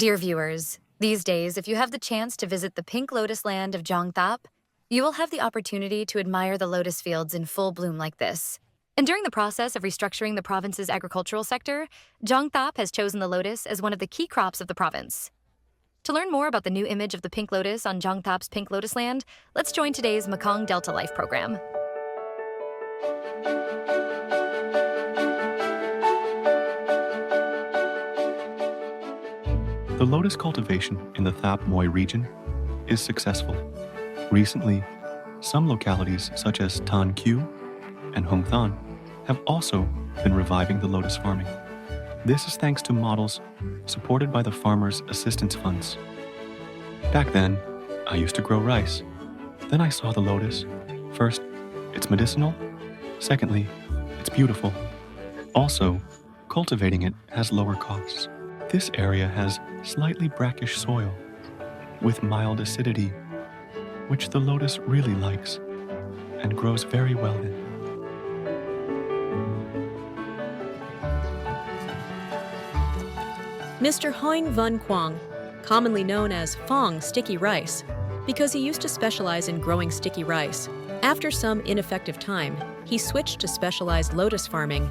Dear viewers, these days, if you have the chance to visit the pink lotus land of Jong Thap, you will have the opportunity to admire the lotus fields in full bloom like this. And during the process of restructuring the province's agricultural sector, Jong Thap has chosen the lotus as one of the key crops of the province. To learn more about the new image of the pink lotus on Jong Thap's pink lotus land, let's join today's Mekong Delta Life program. The lotus cultivation in the Thap Moi region is successful. Recently, some localities such as Tan Kyu and Hung Than have also been reviving the lotus farming. This is thanks to models supported by the Farmers' Assistance Funds. Back then, I used to grow rice. Then I saw the lotus. First, it's medicinal. Secondly, it's beautiful. Also, cultivating it has lower costs. This area has slightly brackish soil with mild acidity, which the lotus really likes and grows very well in. Mr. Hoing Vân Quang, commonly known as Pham sticky rice, because he used to specialize in growing sticky rice. After some ineffective time, he switched to specialized lotus farming.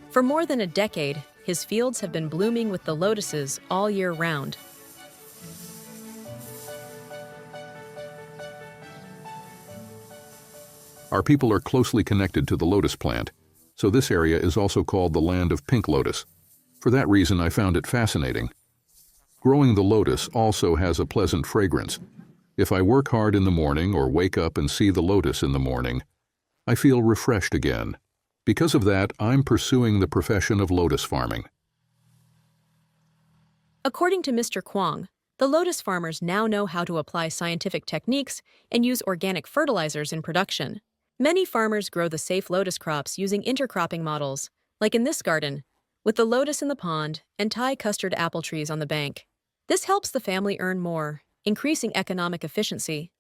For more than a decade, his fields have been blooming with the lotuses all year round. Our people are closely connected to the lotus plant, so this area is also called the land of pink lotus. For that reason, I found it fascinating. Growing the lotus also has a pleasant fragrance. If I work hard in the morning or wake up and see the lotus in the morning, I feel refreshed again. Because of that, I'm pursuing the profession of lotus farming. According to Mr. Quang, the lotus farmers now know how to apply scientific techniques and use organic fertilizers in production. Many farmers grow the safe lotus crops using intercropping models, like in this garden, with the lotus in the pond and Thai custard apple trees on the bank. This helps the family earn more, increasing economic efficiency.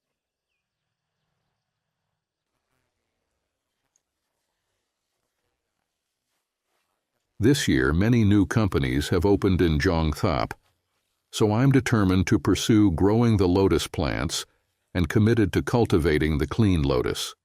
This year, many new companies have opened in Jong Thap, so I'm determined to pursue growing the lotus plants and committed to cultivating the clean lotus.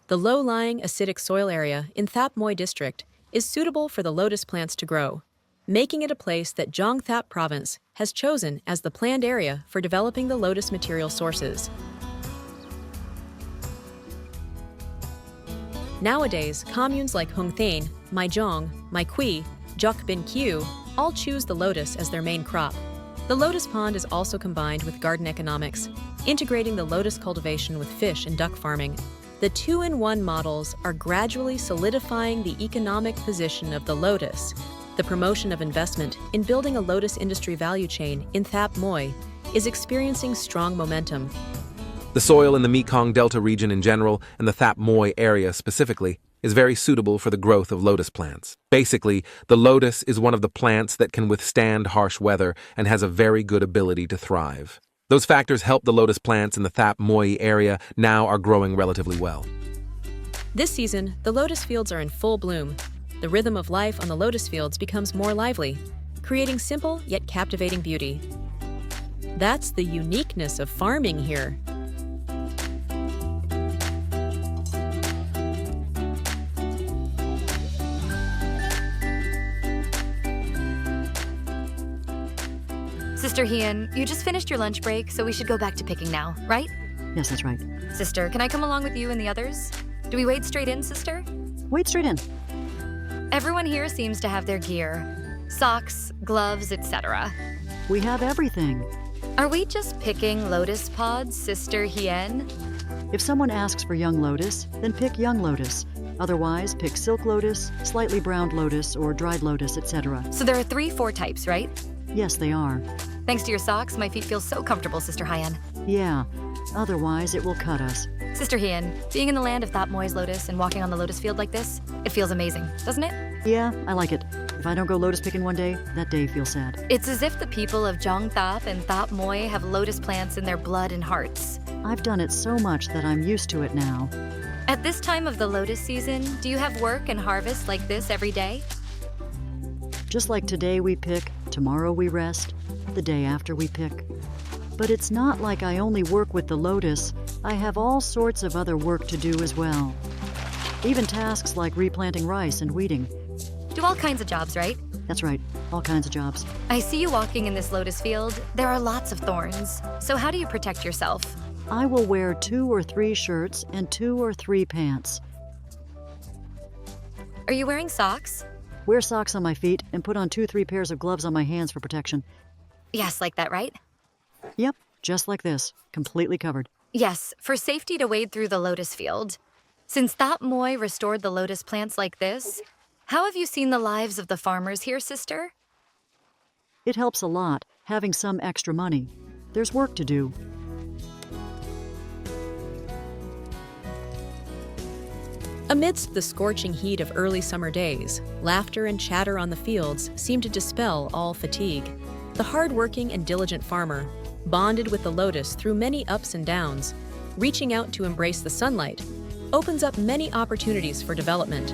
The low-lying acidic soil area in Thap Moi district is suitable for the lotus plants to grow, making it a place that Jong Thap province has chosen as the planned area for developing the lotus material sources. Nowadays, communes like Hung Than, Mai Jong, Mai Quy, Joc Bin Q all choose the lotus as their main crop. The lotus pond is also combined with garden economics, integrating the lotus cultivation with fish and duck farming. The two-in-one models are gradually solidifying the economic position of the lotus. The promotion of investment in building a lotus industry value chain in Thap Moi is experiencing strong momentum. The soil in the Mekong Delta region in general, and the Thap Moi area specifically, is very suitable for the growth of lotus plants. Basically, the lotus is one of the plants that can withstand harsh weather and has a very good ability to thrive. Those factors help the lotus plants in the Thap Moi area now are growing relatively well. This season, the lotus fields are in full bloom. The rhythm of life on the lotus fields becomes more lively, creating simple yet captivating beauty. That's the uniqueness of farming here. Sister Hien, you just finished your lunch break, so we should go back to picking now, right? Yes, that's right. Sister, can I come along with you and the others? Do we wade straight in, sister? Wade straight in. Everyone here seems to have their gear. Socks, gloves, etc. We have everything. Are we just picking lotus pods, Sister Hien? If someone asks for young lotus, then pick young lotus. Otherwise, pick silk lotus, slightly browned lotus, or dried lotus, etc. So there are 3-4 types, right? Yes, they are. Thanks to your socks, my feet feel so comfortable, Sister Hien. Yeah, otherwise it will cut us. Sister Hien, being in the land of Thap Moi's lotus and walking on the lotus field like this, it feels amazing, doesn't it? Yeah, I like it. If I don't go lotus picking one day, that day feels sad. It's as if the people of Jong Thap and Thap Moi have lotus plants in their blood and hearts. I've done it so much that I'm used to it now. At this time of the lotus season, do you have work and harvest like this every day? Just like today we pick, Tomorrow we rest, the day after we pick. But it's not like I only work with the lotus. I have all sorts of other work to do as well. Even tasks like replanting rice and weeding. Do all kinds of jobs, right? That's right, all kinds of jobs. I see you walking in this lotus field. There are lots of thorns. So how do you protect yourself? I will wear 2 or 3 shirts and 2 or 3 pants. Are you wearing socks? Wear socks on my feet and put on 2-3 pairs of gloves on my hands for protection. Yes, like that, right? Yep, just like this, completely covered. Yes, for safety to wade through the lotus field. Since Thap Moi restored the lotus plants like this, how have you seen the lives of the farmers here, sister? It helps a lot, having some extra money. There's work to do. Amidst the scorching heat of early summer days, laughter and chatter on the fields seem to dispel all fatigue. The hard-working and diligent farmer, bonded with the lotus through many ups and downs, reaching out to embrace the sunlight, opens up many opportunities for development.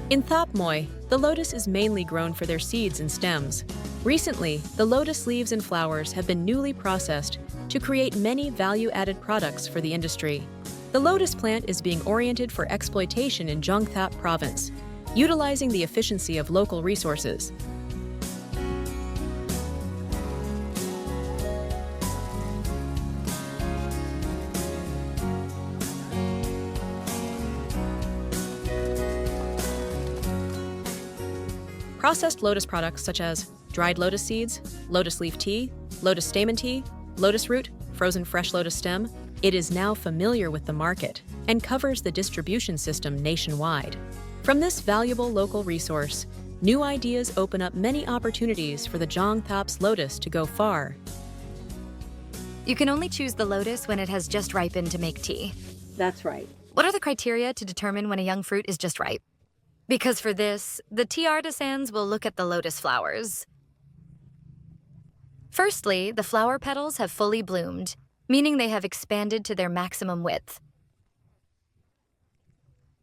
In Thap Moi, the lotus is mainly grown for their seeds and stems. Recently, the lotus leaves and flowers have been newly processed to create many value-added products for the industry. The lotus plant is being oriented for exploitation in Jong Thap province, utilizing the efficiency of local resources. Processed lotus products such as dried lotus seeds, lotus leaf tea, lotus stamen tea, lotus root, frozen fresh lotus stem, it is now familiar with the market and covers the distribution system nationwide. From this valuable local resource, new ideas open up many opportunities for the Jong Thap's lotus to go far. You can only choose the lotus when it has just ripened to make tea. That's right. What are the criteria to determine when a young fruit is just ripe? Because for this, the tea artisans will look at the lotus flowers. Firstly, the flower petals have fully bloomed, meaning they have expanded to their maximum width.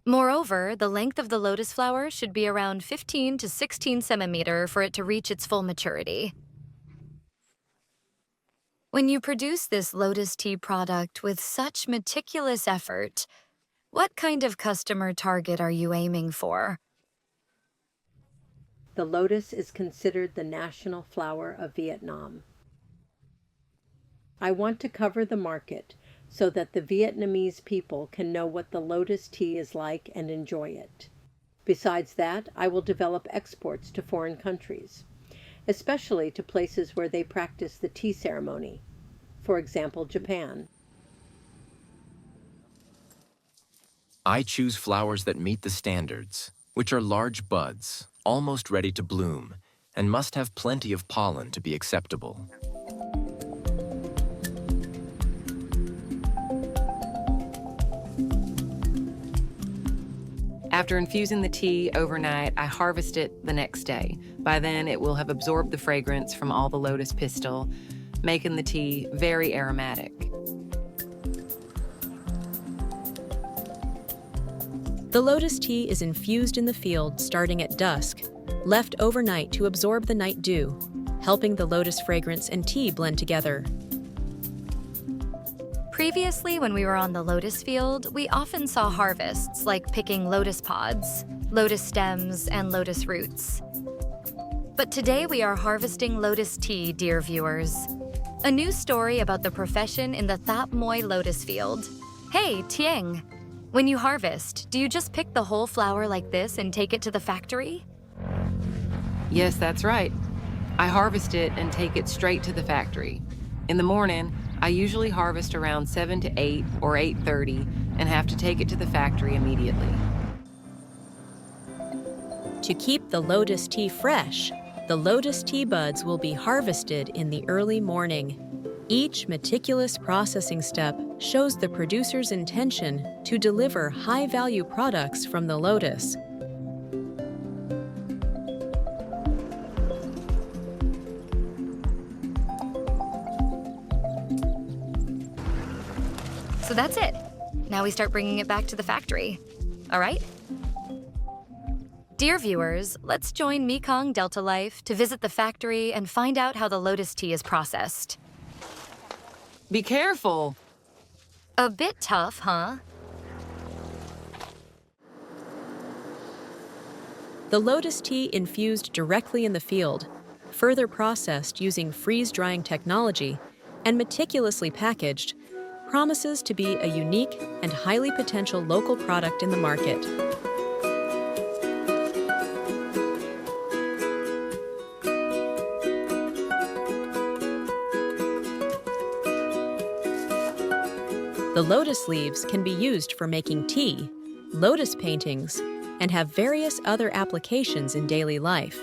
Moreover, the length of the lotus flower should be around 15 to 16 centimeter for it to reach its full maturity. When you produce this lotus tea product with such meticulous effort, what kind of customer target are you aiming for? The lotus is considered the national flower of Vietnam. I want to cover the market so that the Vietnamese people can know what the lotus tea is like and enjoy it. Besides that, I will develop exports to foreign countries, especially to places where they practice the tea ceremony, for example, Japan. I choose flowers that meet the standards, which are large buds, almost ready to bloom, and must have plenty of pollen to be acceptable. After infusing the tea overnight, I harvest it the next day. By then, it will have absorbed the fragrance from all the lotus pistil, making the tea very aromatic. The lotus tea is infused in the field starting at dusk, left overnight to absorb the night dew, helping the lotus fragrance and tea blend together. Previously, when we were on the lotus field, we often saw harvests like picking lotus pods, lotus stems, and lotus roots. But today we are harvesting lotus tea, dear viewers. A new story about the profession in the Thap Moi lotus field. Hey, Tieng! When you harvest, do you just pick the whole flower like this and take it to the factory? Yes, that's right. I harvest it and take it straight to the factory. In the morning, I usually harvest around 7 to 8 or 8:30 and have to take it to the factory immediately. To keep the lotus tea fresh, the lotus tea buds will be harvested in the early morning. Each meticulous processing step shows the producer's intention to deliver high-value products from the lotus. So that's it. Now we start bringing it back to the factory. All right? Dear viewers, let's join Mekong Delta Life to visit the factory and find out how the lotus tea is processed. Be careful. A bit tough, huh? The lotus tea infused directly in the field, further processed using freeze-drying technology, and meticulously packaged, promises to be a unique and highly potential local product in the market. The lotus leaves can be used for making tea, lotus paintings, and have various other applications in daily life.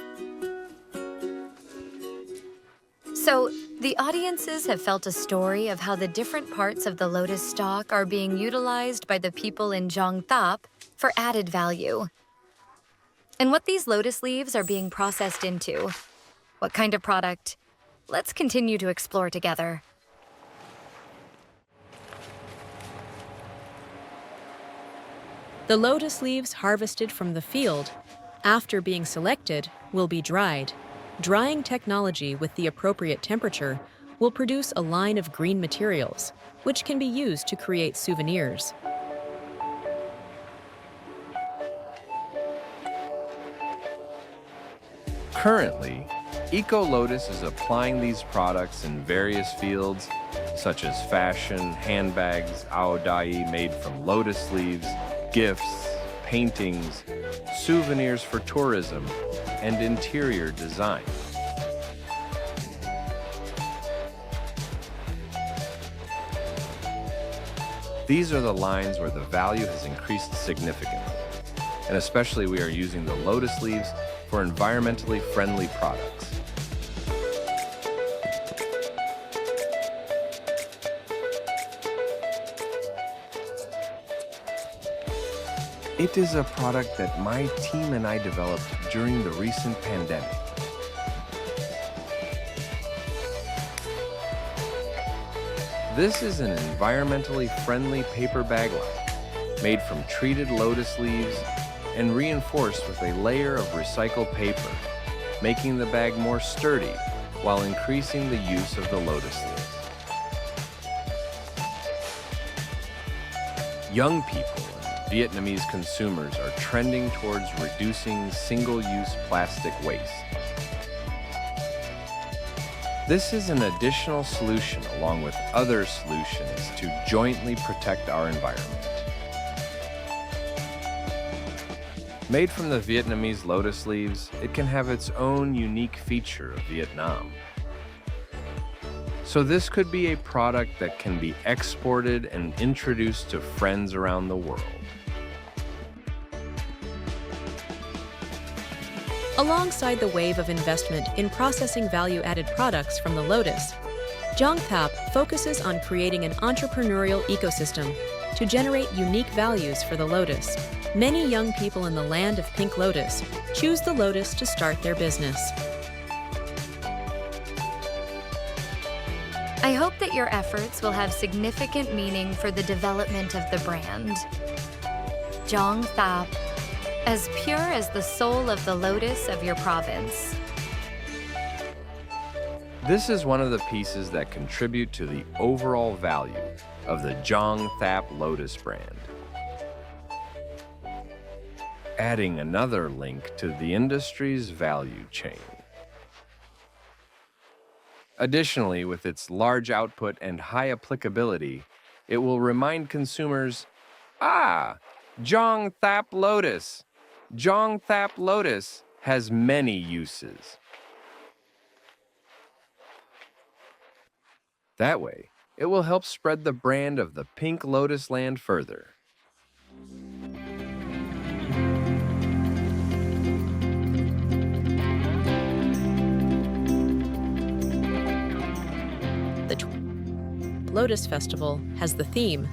So, the audiences have felt a story of how the different parts of the lotus stalk are being utilized by the people in Jong Thap for added value. And what these lotus leaves are being processed into. What kind of product? Let's continue to explore together. The lotus leaves harvested from the field, after being selected, will be dried. Drying technology with the appropriate temperature will produce a line of green materials, which can be used to create souvenirs. Currently, Eco Lotus is applying these products in various fields, such as fashion, handbags, aodai made from lotus leaves, gifts, paintings, souvenirs for tourism, and interior design. These are the lines where the value has increased significantly, and especially we are using the lotus leaves for environmentally friendly products. It is a product that my team and I developed during the recent pandemic. This is an environmentally friendly paper bag line made from treated lotus leaves and reinforced with a layer of recycled paper, making the bag more sturdy while increasing the use of the lotus leaves. Young people Vietnamese consumers are trending towards reducing single-use plastic waste. This is an additional solution along with other solutions to jointly protect our environment. Made from the Vietnamese lotus leaves, it can have its own unique feature of Vietnam. So this could be a product that can be exported and introduced to friends around the world. Alongside the wave of investment in processing value-added products from the lotus, Jong Thap focuses on creating an entrepreneurial ecosystem to generate unique values for the lotus. Many young people in the land of pink lotus choose the lotus to start their business. I hope that your efforts will have significant meaning for the development of the brand. Jong Thap, as pure as the soul of the lotus of your province. This is one of the pieces that contribute to the overall value of the Jong Thap Lotus brand. Adding another link to the industry's value chain. Additionally, with its large output and high applicability, it will remind consumers, Jong Thap Lotus. Jong Thap Lotus has many uses. That way, it will help spread the brand of the Pink Lotus land further. The Lotus Festival has the theme,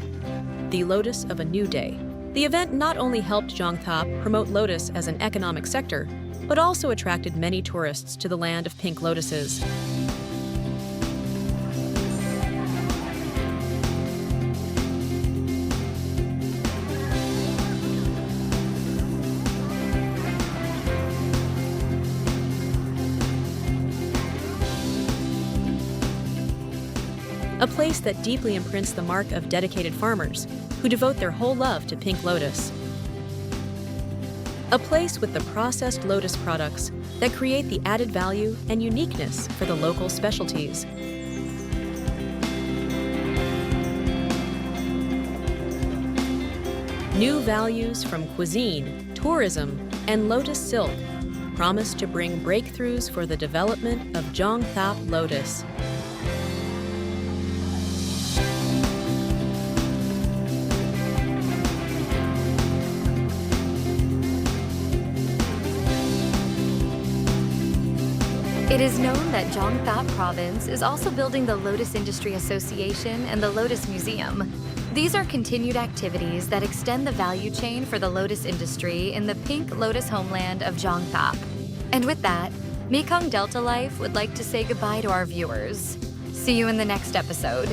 The Lotus of a New Day. The event not only helped Jong Thap promote lotus as an economic sector, but also attracted many tourists to the land of pink lotuses. a place that deeply imprints the mark of dedicated farmers who devote their whole love to pink lotus. A place with the processed lotus products that create the added value and uniqueness for the local specialties. New values from cuisine, tourism, and lotus silk promise to bring breakthroughs for the development of Jong Thap lotus. It is known that Jong Thap Province is also building the Lotus Industry Association and the Lotus Museum. These are continued activities that extend the value chain for the lotus industry in the pink lotus homeland of Jong Thap. And with that, Mekong Delta Life would like to say goodbye to our viewers. See you in the next episode.